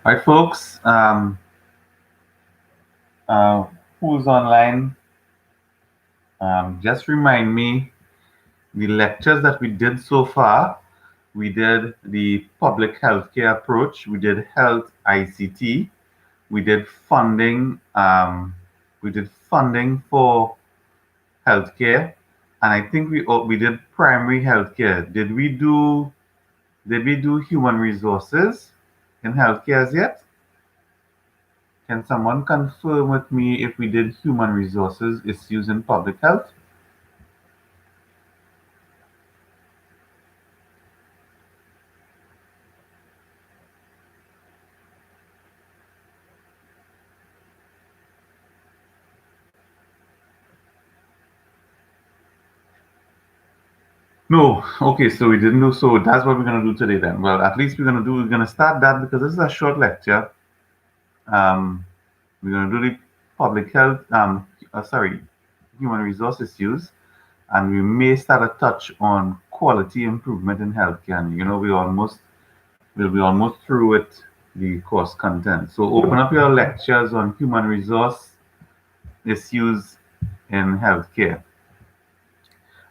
All right, folks, uh, who's online, just remind me the lectures that we did so far. We did the public healthcare approach, we did health ICT, we did funding for healthcare, and I think we did primary healthcare. Did we do human resources in healthcare as yet? Can someone confirm with me if we did human resources issues in public health? No. Okay, so we didn't do so. That's what we're gonna do today then. Well, at least we're gonna start that because this is a short lecture. Um, we're gonna do the public health. Sorry, human resource issues, and we may start a touch on quality improvement in healthcare. And we'll be almost through with the course content. So open up your lectures on human resource issues in healthcare.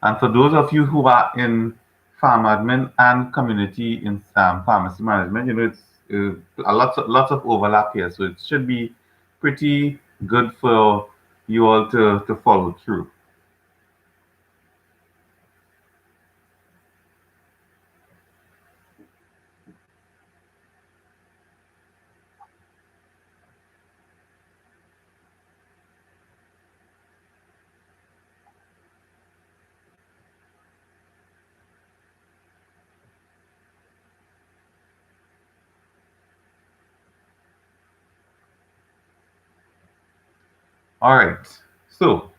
And for those of you who are in farm admin and community in pharmacy management, it's lots of overlap here. So it should be pretty good for you all to follow through. All right. So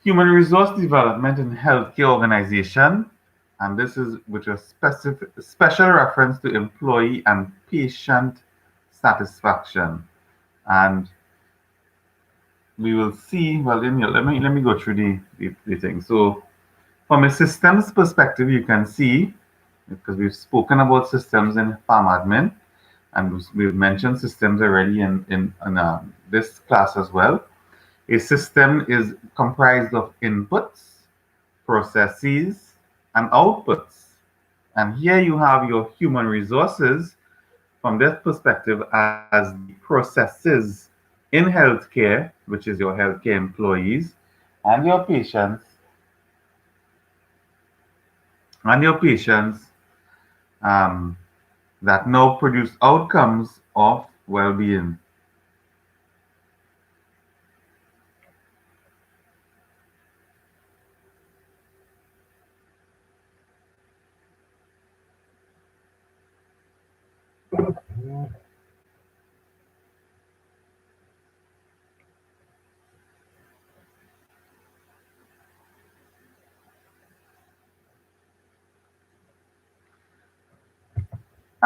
human resource development in healthcare organization, and this is with a special reference to employee and patient satisfaction. And we will see. Well, let me go through the thing. So From a systems perspective, you can see, because we've spoken about systems in farm admin, and we've mentioned systems already in this class as well. A system is comprised of inputs, processes, and outputs. And here you have your human resources from this perspective as the processes in healthcare, which is your healthcare employees and your patients um, that now produce outcomes of well-being.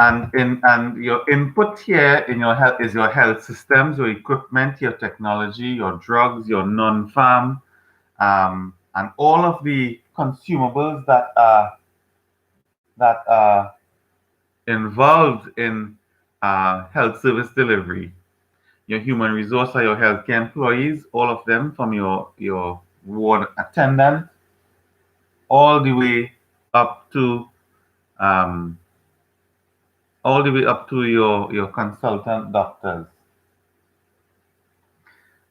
And your input here in your health is your health systems, your equipment, your technology, your drugs, your non-farm, and all of the consumables that are involved in health service delivery. Your human resource or your healthcare employees, all of them, from your ward attendant all the way up to um, your consultant doctors.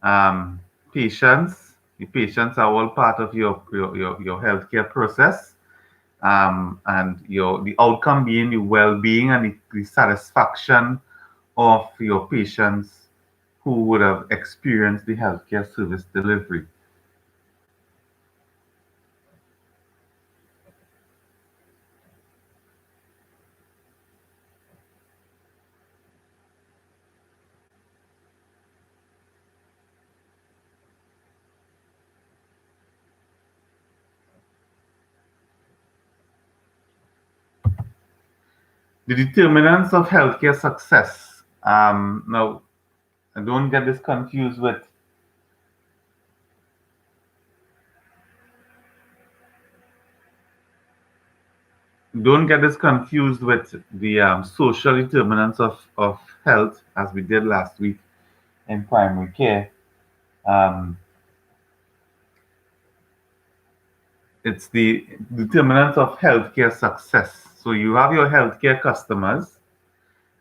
Um, patients, the patients are all part of your healthcare process, and the outcome being the well-being and the satisfaction of your patients who would have experienced the healthcare service delivery. The determinants of healthcare success. Now, don't get this confused with the social determinants of health as we did last week in primary care. Um, it's the determinants of healthcare success. So you have your healthcare customers,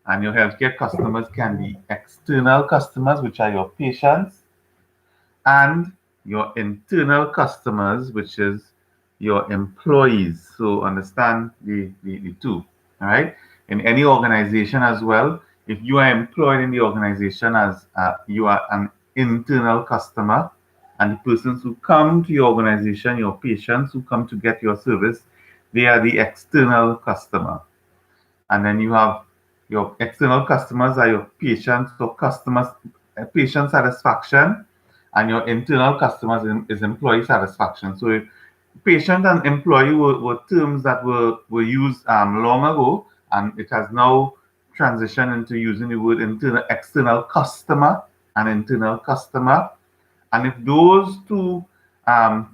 and your healthcare customers can be external customers, which are your patients, and your internal customers, which is your employees. So understand the two. All right. In any organization as well, if you are employed in the organization as you are an internal customer, and the persons who come to your organization, your patients who come to get your service, they are the external customer. And then you have your external customers are your patients or customers, patient satisfaction, and your internal customers is employee satisfaction. So patient and employee were terms that were used long ago, and it has now transitioned into using the word external customer and internal customer. And if those two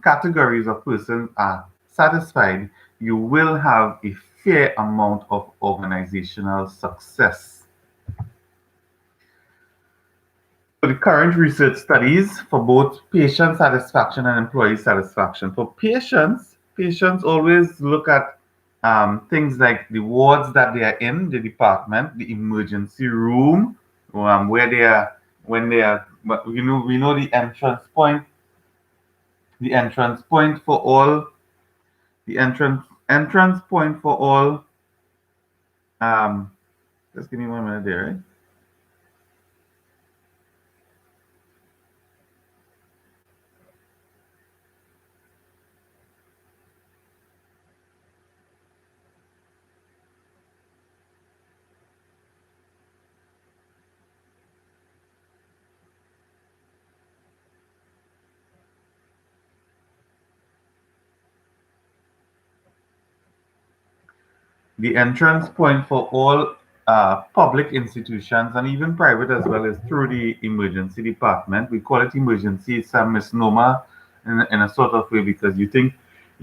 categories of persons are satisfied, you will have a fair amount of organizational success. So the current research studies for both patient satisfaction and employee satisfaction. For patients always look at things like the wards that they are in, the department, the emergency room, where they are when they are. But we know the entrance point for all, the entrance point for all. Um, just give me 1 minute there, right? The entrance point for all public institutions and even private as well is through the emergency department. We call it emergency. It's a misnomer in a sort of way because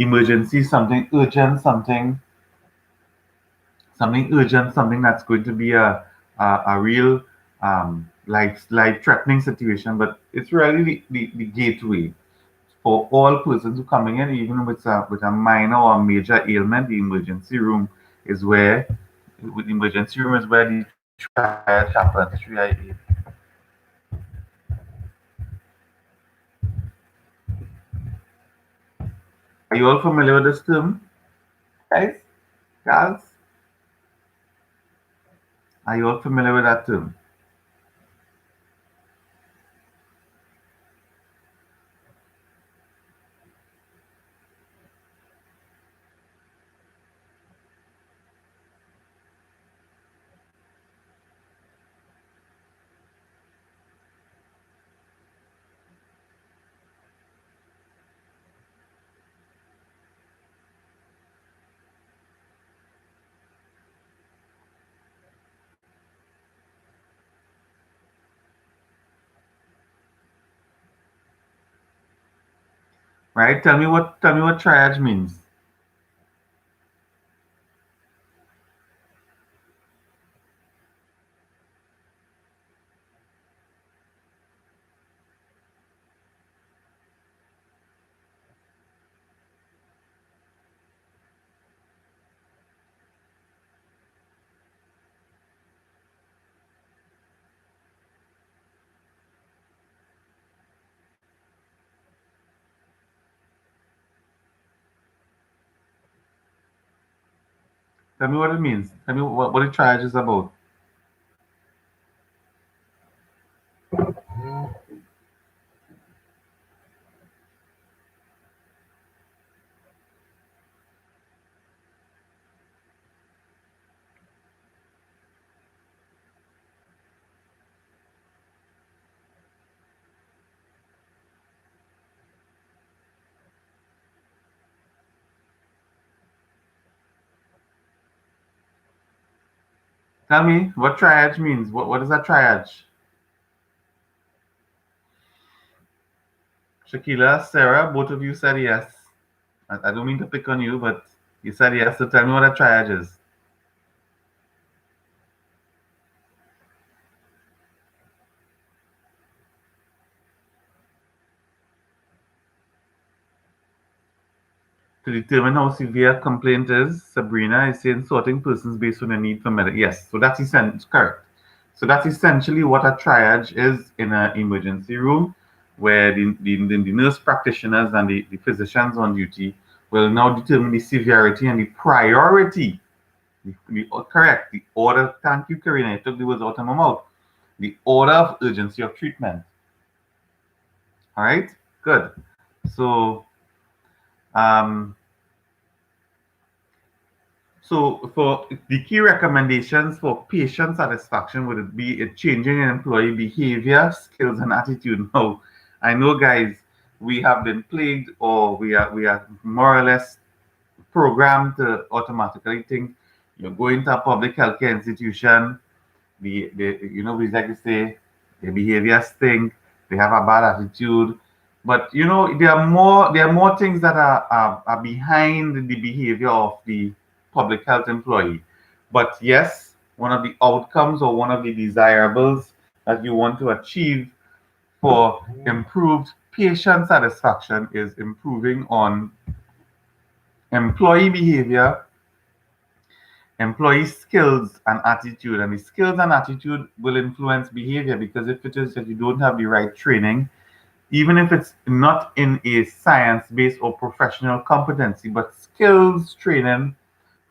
emergency, something urgent, something urgent, something that's going to be a real life threatening situation. But it's really the gateway for all persons who coming in, even with a minor or major ailment. The emergency room is where with the emergency room is where the triage happens. Triage. Are you all familiar with this term, guys? Gals? Are you all familiar with that term? Right? Tell me what triage means. Tell me what it means. Tell me what the triage is about. Tell me what triage means. What is that triage? Shakila, Sarah, both of you said yes. I don't mean to pick on you, but you said yes. So tell me what a triage is. To determine how severe a complaint is, Sabrina is saying sorting persons based on the need for medical. Yes, so that's correct. So that's essentially what a triage is in an emergency room, where the nurse practitioners and the physicians on duty will now determine the severity and the priority. Correct. The order. Thank you, Karina. You took the words out of my mouth. The order of urgency of treatment. All right. Good. So, um, so for the key recommendations for patient satisfaction would it be a changing in employee behavior, skills, and attitude. Now, I know, guys, we have been plagued, or we are more or less programmed to automatically think you're going to a public healthcare institution. We like to say their behavior stink, they have a bad attitude. But there are more things that are behind the behavior of the public health employee. But yes, one of the outcomes or one of the desirables that you want to achieve for improved patient satisfaction is improving on employee behavior, employee skills and attitude. And the skills and attitude will influence behavior, because if it is that you don't have the right training, even if it's not in a science-based or professional competency, but skills training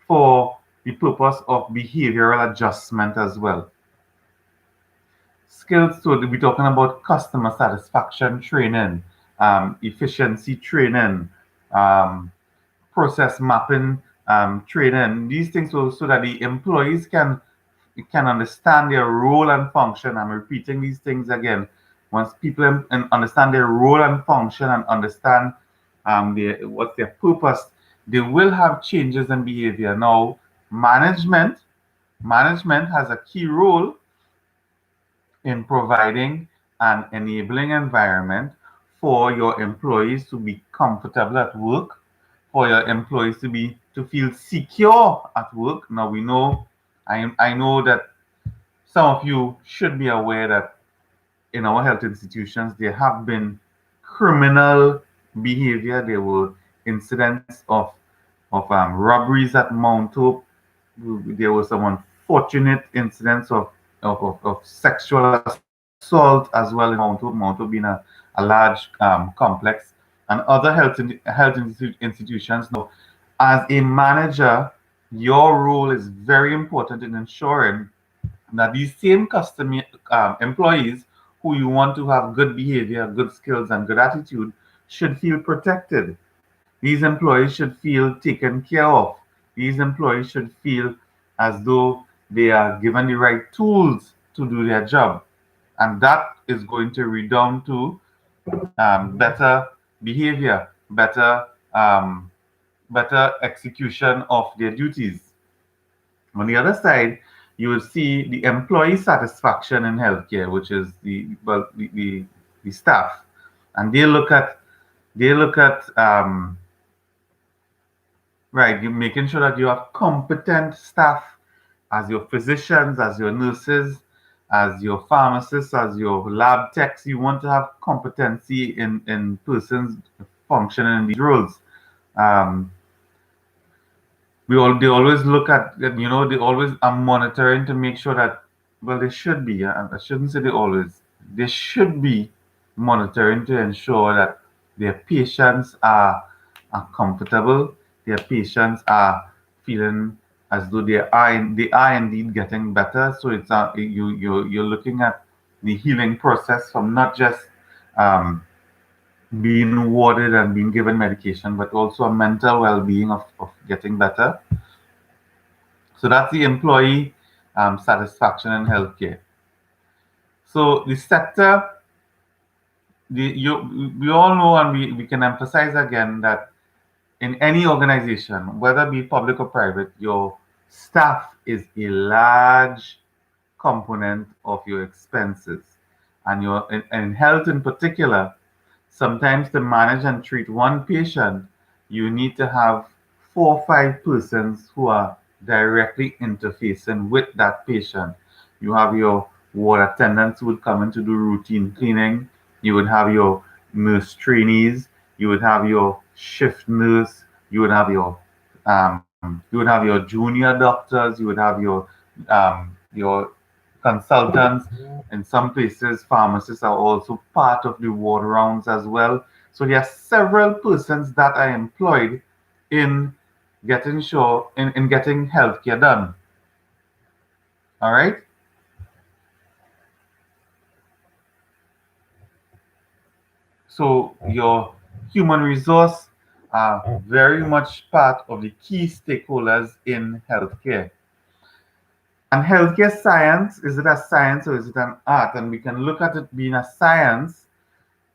for the purpose of behavioral adjustment as well. Skills, so we're talking about customer satisfaction training, efficiency training, um, process mapping training, these things, so that the employees can understand their role and function. I'm repeating these things again. Once people understand their role and function and understand what's their purpose, they will have changes in behavior. Now, management has a key role in providing an enabling environment for your employees to be comfortable at work, for your employees to feel secure at work. Now we know, I know that some of you should be aware that in our health institutions there have been criminal behavior. There were incidents of robberies at Mount Hope. There were some unfortunate incidents of sexual assault as well in Mount Hope being a large complex, and other institutions. Now, as a manager, your role is very important in ensuring that these same customer employees who you want to have good behavior, good skills, and good attitude should feel protected. These employees should feel taken care of. These employees should feel as though they are given the right tools to do their job. And that is going to redound to better behavior, better execution of their duties. On the other side, you will see the employee satisfaction in healthcare, which is the staff, and they look at right, you making sure that you have competent staff as your physicians, as your nurses, as your pharmacists, as your lab techs. You want to have competency in persons functioning in these roles. Um, they always look at they always are monitoring to make sure that, well, they should be. I shouldn't say they should be monitoring to ensure that their patients are comfortable, their patients are feeling as though they are indeed getting better. So it's you're looking at the healing process from not just um, being warded and being given medication, but also a mental well-being of getting better. So that's the employee satisfaction in healthcare. So the sector, we all know, and we can emphasize again that in any organization, whether be public or private, your staff is a large component of your expenses. And in health in particular, sometimes to manage and treat one patient, you need to have 4 or 5 persons who are directly interfacing with that patient. You have your ward attendants who would come in to do routine cleaning. You would have your nurse trainees. You would have your shift nurse. You would have your junior doctors. You would have your consultants. In some places, pharmacists are also part of the ward rounds as well. So there are several persons that are employed in getting healthcare done. All right. So your human resource are very much part of the key stakeholders in healthcare. And healthcare science, is it a science or is it an art? And we can look at it being a science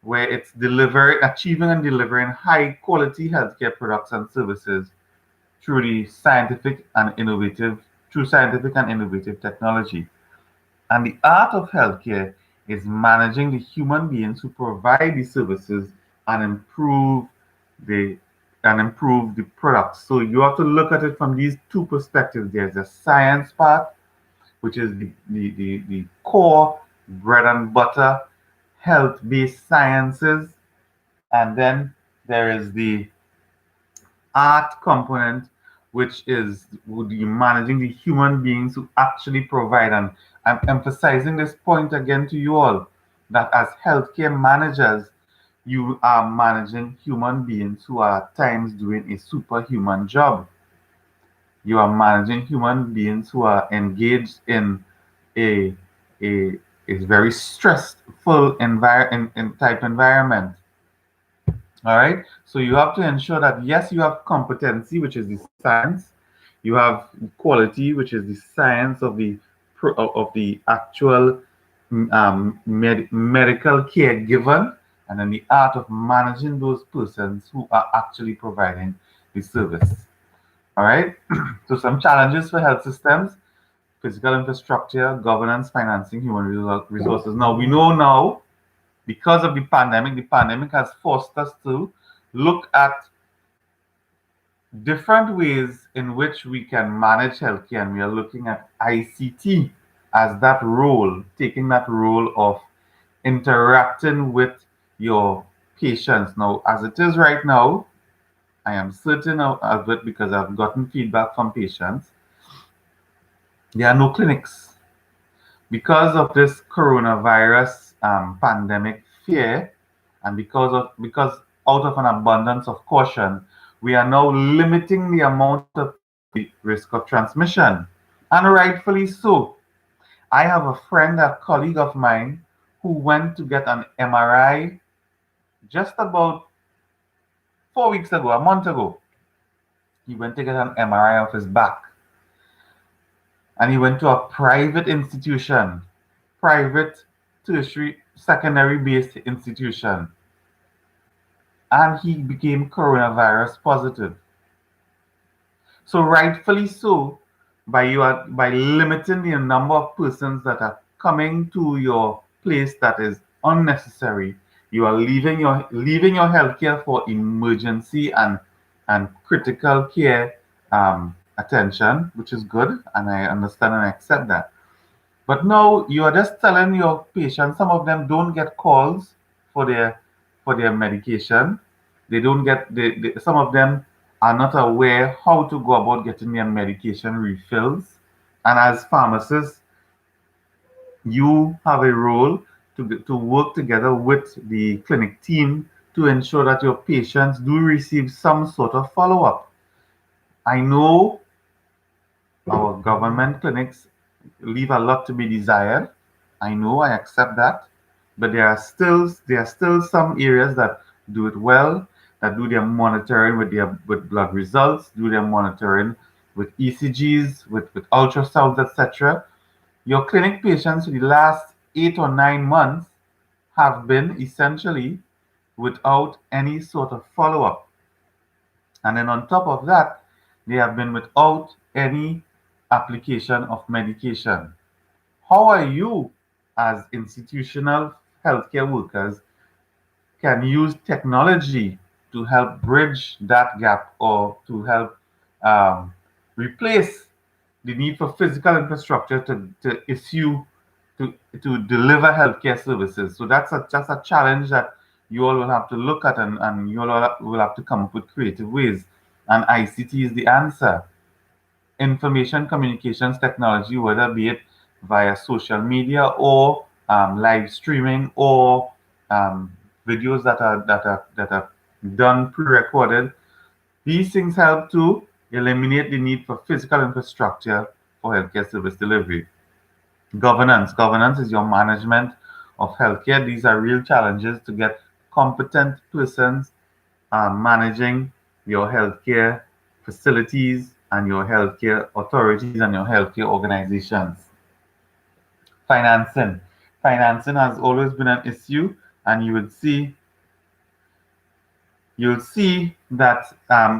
where it's achieving and delivering high quality healthcare products and services through scientific and innovative technology. And the art of healthcare is managing the human beings who provide the services and the improve the products. So you have to look at it from these two perspectives. There's a science part, which is the core bread and butter health-based sciences, and then there is the art component, which is would be managing the human beings who actually provide. And I'm emphasizing this point again to you all that as healthcare managers, you are managing human beings who are at times doing a superhuman job. You are managing human beings who are engaged in a a, a very stressful type environment. All right. So you have to ensure that yes, you have competency, which is the science. You have quality, which is the science of the actual medical care given, and then the art of managing those persons who are actually providing the service. All right. So some challenges for health systems: physical infrastructure, governance, financing, human resources. Now we know now because of the pandemic has forced us to look at different ways in which we can manage healthcare, and we are looking at ICT as that role, taking that role of interacting with your patients. Now, as it is right now, I am certain of it because I've gotten feedback from patients. There are no clinics because of this coronavirus pandemic fear, and because out of an abundance of caution, we are now limiting the amount of people with the risk of transmission, and rightfully so. I have a friend, a colleague of mine, who went to get an MRI just about 4 weeks ago, a month ago. He went to get an MRI of his back, and he went to a private institution, private tertiary secondary based institution, and he became coronavirus positive. So rightfully so, by limiting the number of persons that are coming to your place that is unnecessary, you are leaving your healthcare for emergency and critical care attention, which is good, and I understand and accept that. But now you are just telling your patients, some of them don't get calls for their medication. They don't get some of them are not aware how to go about getting their medication refills. And as pharmacists, you have a role to work together with the clinic team to ensure that your patients do receive some sort of follow-up. I know our government clinics leave a lot to be desired. I know, I accept that, but there are still some areas that do it well, that do their monitoring with blood results, do their monitoring with ECGs, with ultrasounds, etc. Your clinic patients for the last 8 or 9 months have been essentially without any sort of follow-up. And then on top of that, they have been without any application of medication. How are you, as institutional healthcare workers, can use technology to help bridge that gap or to help um, replace the need for physical infrastructure to issue to deliver healthcare services? So that's a challenge that you all will have to look at, and you all will have to come up with creative ways. And ICT is the answer. Information communications technology, whether be it via social media or live streaming or um, videos that are done pre-recorded. These things help to eliminate the need for physical infrastructure for healthcare service delivery. Governance is your management of healthcare. These are real challenges to get competent persons managing your healthcare facilities and your healthcare authorities and your healthcare organizations. Financing. Financing has always been an issue, and you'll see that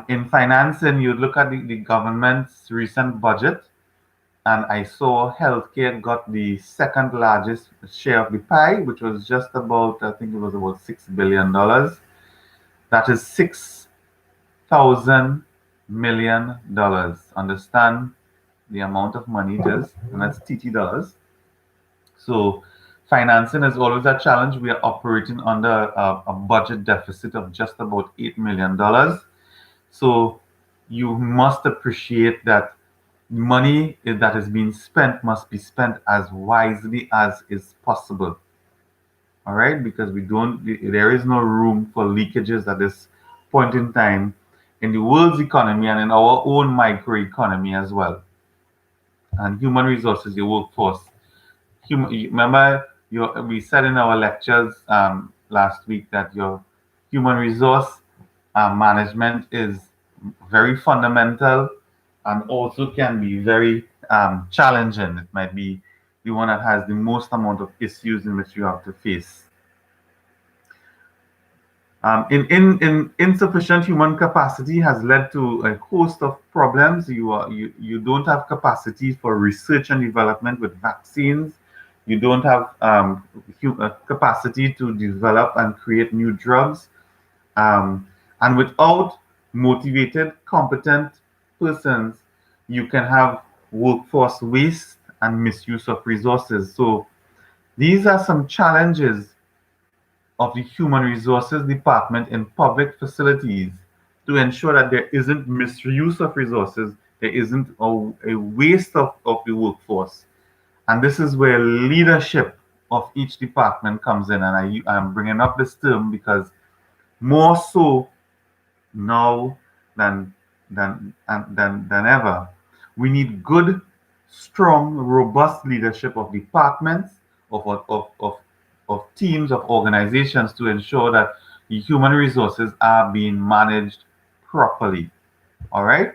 in financing, you look at the government's recent budget, and I saw healthcare got the second largest share of the pie, which was just about, I think it was about $6 billion. That is $6,000 million. Understand the amount of money it is, and that's TT dollars. So financing is always a challenge. We are operating under a budget deficit of just about $8 million. So you must appreciate that money that is being spent must be spent as wisely as is possible. All right, because there is no room for leakages at this point in time in the world's economy and in our own microeconomy as well. And human resources, your workforce. Remember, we said in our lectures last week that your human resource management is very fundamental and also can be very challenging. It might be the one that has the most amount of issues in which you have to face. In insufficient human capacity has led to a host of problems. You don't have capacity for research and development with vaccines. You don't have capacity to develop and create new drugs. And without motivated, competent persons, you can have workforce waste and misuse of resources. So these are some challenges of the Human Resources Department in public facilities to ensure that there isn't misuse of resources, there isn't a waste of the workforce. And this is where leadership of each department comes in. And I'm bringing up this term because more so now than ever, we need good, strong, robust leadership of departments, of teams, of organizations to ensure that the human resources are being managed properly. All right,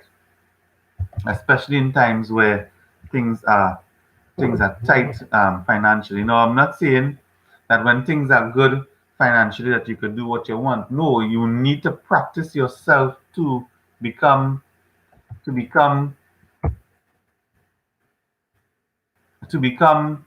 especially in times where things are things are tight financially. No, I'm not saying that when things are good financially that you could do what you want. No, you need to practice yourself become to become to become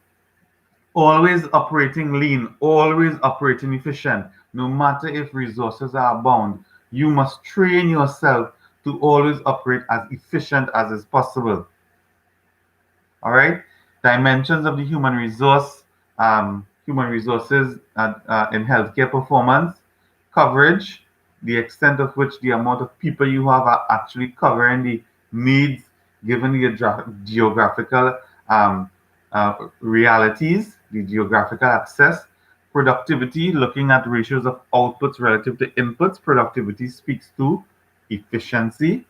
always operating lean, always operating efficient. No matter if resources are abound, you must train yourself to always operate as efficient as is possible. All right, dimensions of the human resources in healthcare performance, coverage, the extent of which the amount of people you have are actually covering the needs given the geographical realities, the geographical access, productivity, looking at ratios of outputs relative to inputs. Productivity speaks to efficiency.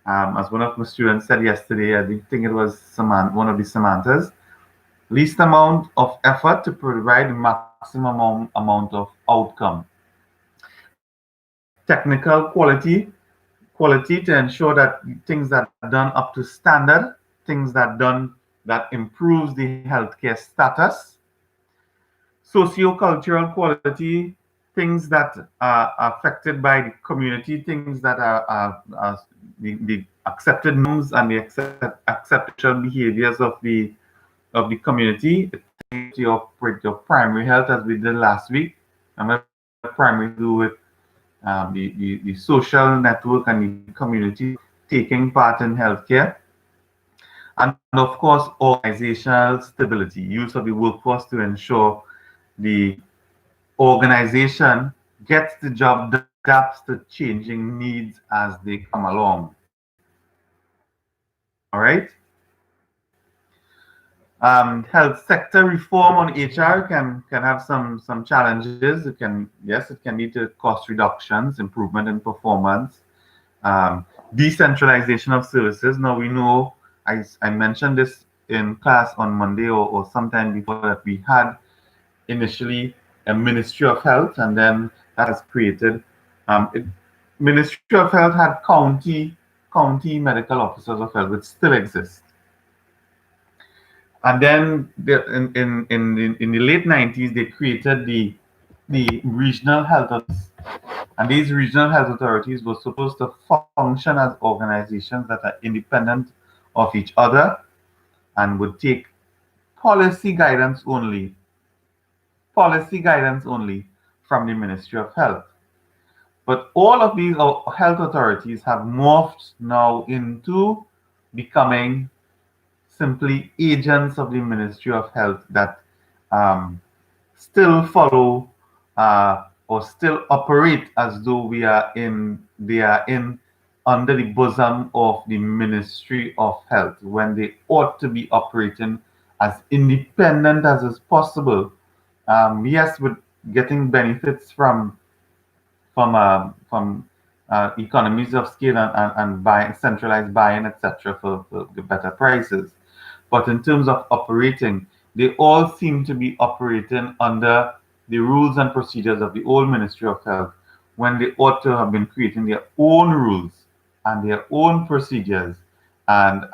As one of my students said yesterday, I think it was one of the Samanthas, least amount of effort to provide maximum amount of outcome. Technical quality to ensure that things are done up to standard, things that improves the healthcare status. Socio-cultural quality, things that are affected by the community, things that are the accepted norms and the accepted behaviors of the community. Your primary health, as we did last week, and my primary to do with the social network and the community taking part in healthcare. And of course, organizational stability, use of the workforce to ensure the organization gets the job done, adapts to changing needs as they come along. All right. Health sector reform on HR can have some challenges. It can lead to cost reductions, improvement in performance, decentralization of services. Now we know I mentioned this in class on Monday or sometime before that we had initially a Ministry of Health, and then that has created Ministry of Health had county medical officers of health, which still exist. And then in the late 90s, they created the regional health authorities. And these regional health authorities were supposed to function as organizations that are independent of each other and would take policy guidance only, policy guidance only from the Ministry of Health. But all of these health authorities have morphed now into becoming simply agents of the Ministry of Health that um, still follow or still operate as though they are in under the bosom of the Ministry of Health when they ought to be operating as independent as is possible. Yes, with getting benefits from economies of scale and buying centralized buying, etc., for the better prices. But in terms of operating, they all seem to be operating under the rules and procedures of the old Ministry of Health when they ought to have been creating their own rules and their own procedures and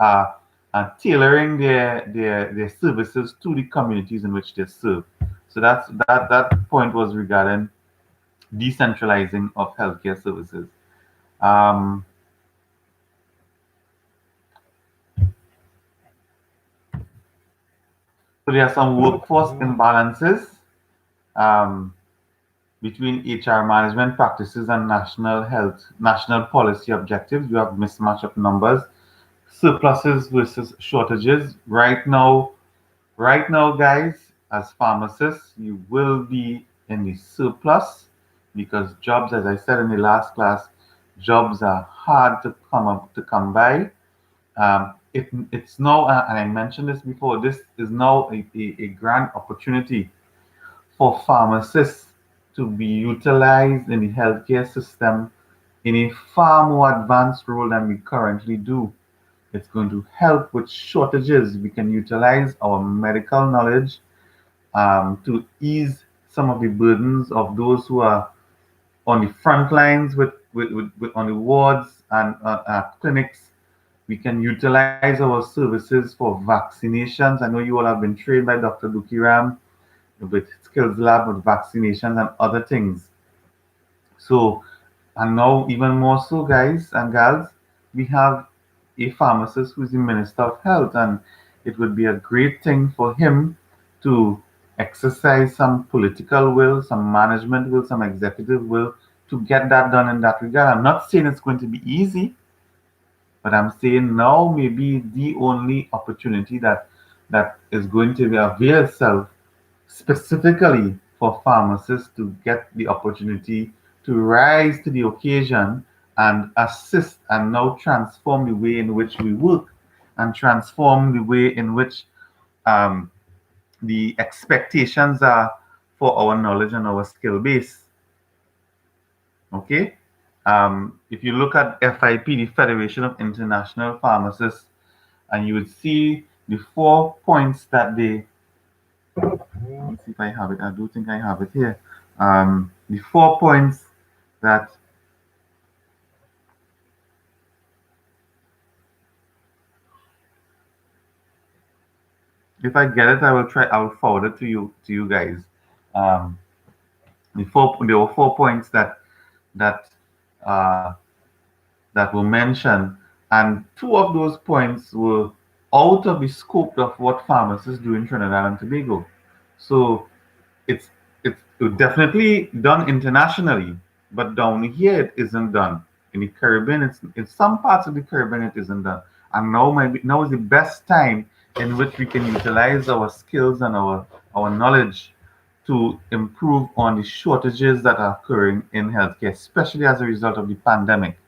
tailoring their services to the communities in which they serve. So that point was regarding decentralizing of healthcare services. Um, so there are some workforce imbalances um, between HR management practices and national policy objectives. You have mismatch of numbers, surpluses versus shortages. Right now, guys, as pharmacists, you will be in the surplus because jobs, as I said in the last class, jobs are hard to come by. It's now, and I mentioned this before, this is now a grand opportunity for pharmacists to be utilized in the healthcare system in a far more advanced role than we currently do. It's going to help with shortages. We can utilize our medical knowledge to ease some of the burdens of those who are on the front lines on the wards and clinics. We can utilize our services for vaccinations. I know you all have been trained by Dr. Dukiram with Skills Lab with vaccinations and other things. So, and now even more so, guys and gals, we have a pharmacist who is the Minister of Health, and it would be a great thing for him to exercise some political will, some management will, some executive will to get that done in that regard. I'm not saying it's going to be easy, but I'm saying now may be the only opportunity that is going to avail itself specifically for pharmacists to get the opportunity to rise to the occasion and assist and now transform the way in which we work and transform the way in which um, the expectations are for our knowledge and our skill base. Okay? If you look at FIP, the Federation of International Pharmacists, and you would see the 4 points that they, let's see if I have it. I do think I have it here. The 4 points that if I get it, I will forward it to you guys. Um, there were 4 points that uh, that were mentioned, and two of those points were out of the scope of what pharmacists do in Trinidad and Tobago. So it's it's definitely done internationally, but down here it isn't done. In the Caribbean, it's in some parts of the Caribbean it isn't done. And now is the best time in which we can utilize our skills and our knowledge to improve on the shortages that are occurring in healthcare, especially as a result of the pandemic.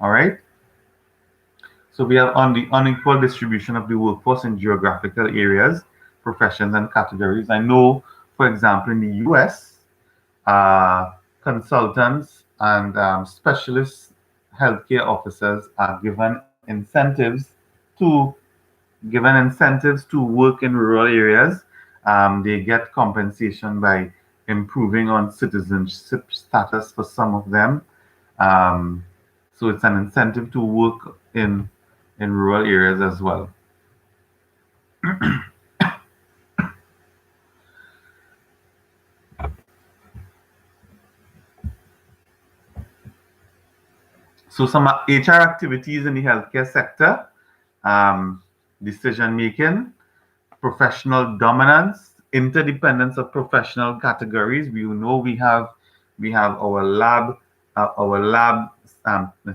All right. So we are on the unequal distribution of the workforce in geographical areas, professions, and categories. I know, for example, in the US, uh, consultants and specialist healthcare officers are to given incentives to work in rural areas. They get compensation by improving on citizenship status for some of them. Um, so it's an incentive to work in rural areas as well. So some HR activities in the healthcare sector, um, decision making, professional dominance, interdependence of professional categories. We know we have our lab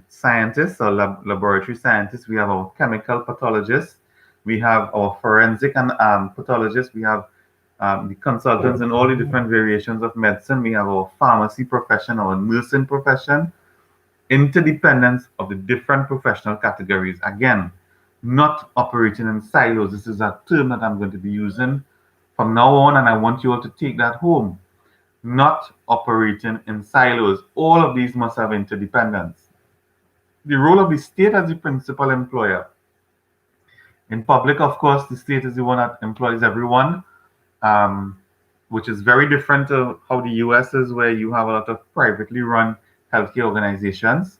scientists or laboratory scientists. We have our chemical pathologists. We have our forensic and pathologists. We have the consultants in all the different variations of medicine. We have our pharmacy profession, our nursing profession, interdependence of the different professional categories. Again, not operating in silos. This is a term that I'm going to be using from now on, and I want you all to take that home. Not operating in silos. All of these must have interdependence. The role of the state as the principal employer. In public, of course, the state is the one that employs everyone, um, which is very different to how the US is, where you have a lot of privately run healthcare organizations.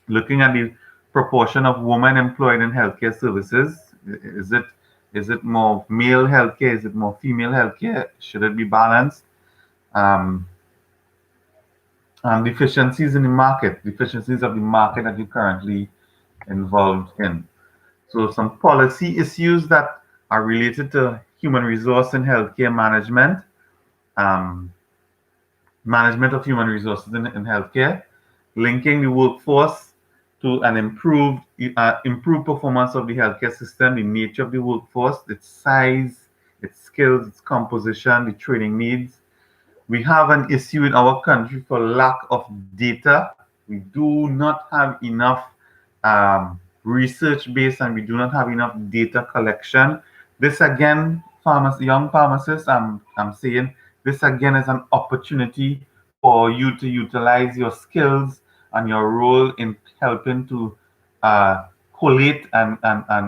Looking at the proportion of women employed in healthcare services, is it more male healthcare? Is it more female healthcare? Should it be balanced? Um, and deficiencies of the market that you're currently involved in. So some policy issues that are related to human resource and healthcare management. Um, management of human resources in healthcare, linking the workforce to an improved performance of the healthcare system, the nature of the workforce, its size, its skills, its composition, the training needs. We have an issue in our country for lack of data. We do not have enough research base, and we do not have enough data collection. This again, young pharmacists, I'm saying this again is an opportunity for you to utilize your skills and your role in helping to uh, collate and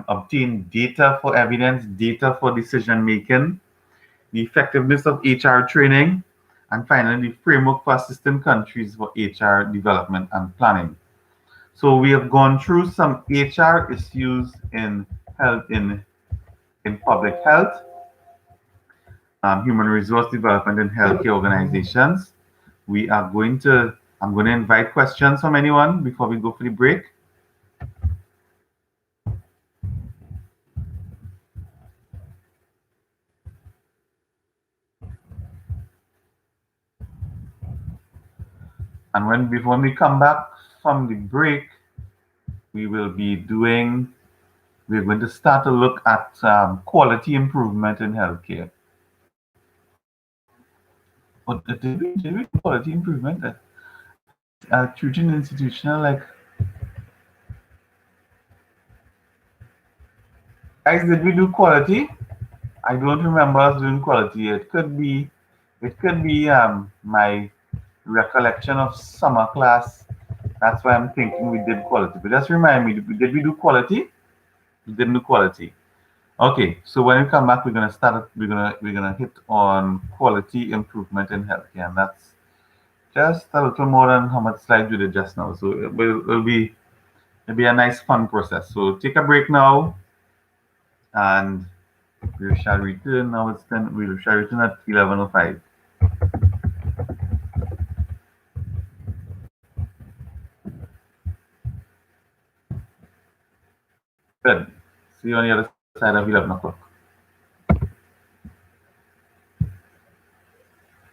obtain data for evidence, data for decision making, the effectiveness of HR training, and finally, the framework for assisting countries for HR development and planning. So we have gone through some HR issues in health in public health, human resource development in healthcare organizations. I'm going to invite questions from anyone before we go for the break. And before we come back from the break, we will be doing we're going to start to look at quality improvement in healthcare. But did we do quality improvement at Trojan Institutional? Like, guys, did we do quality? I don't remember us doing quality. It could be my recollection of summer class. That's why I'm thinking we did quality. But just remind me, did we do quality? We didn't do quality. Okay, so when we come back, we're gonna start. We're gonna hit on quality improvement in healthcare, and that's just a little more than how much slides we did just now. So it'll be a nice fun process. So take a break now, and we shall return. Now it's 10. We shall return at 11:05. Good. See you on the other side of 11 o'clock.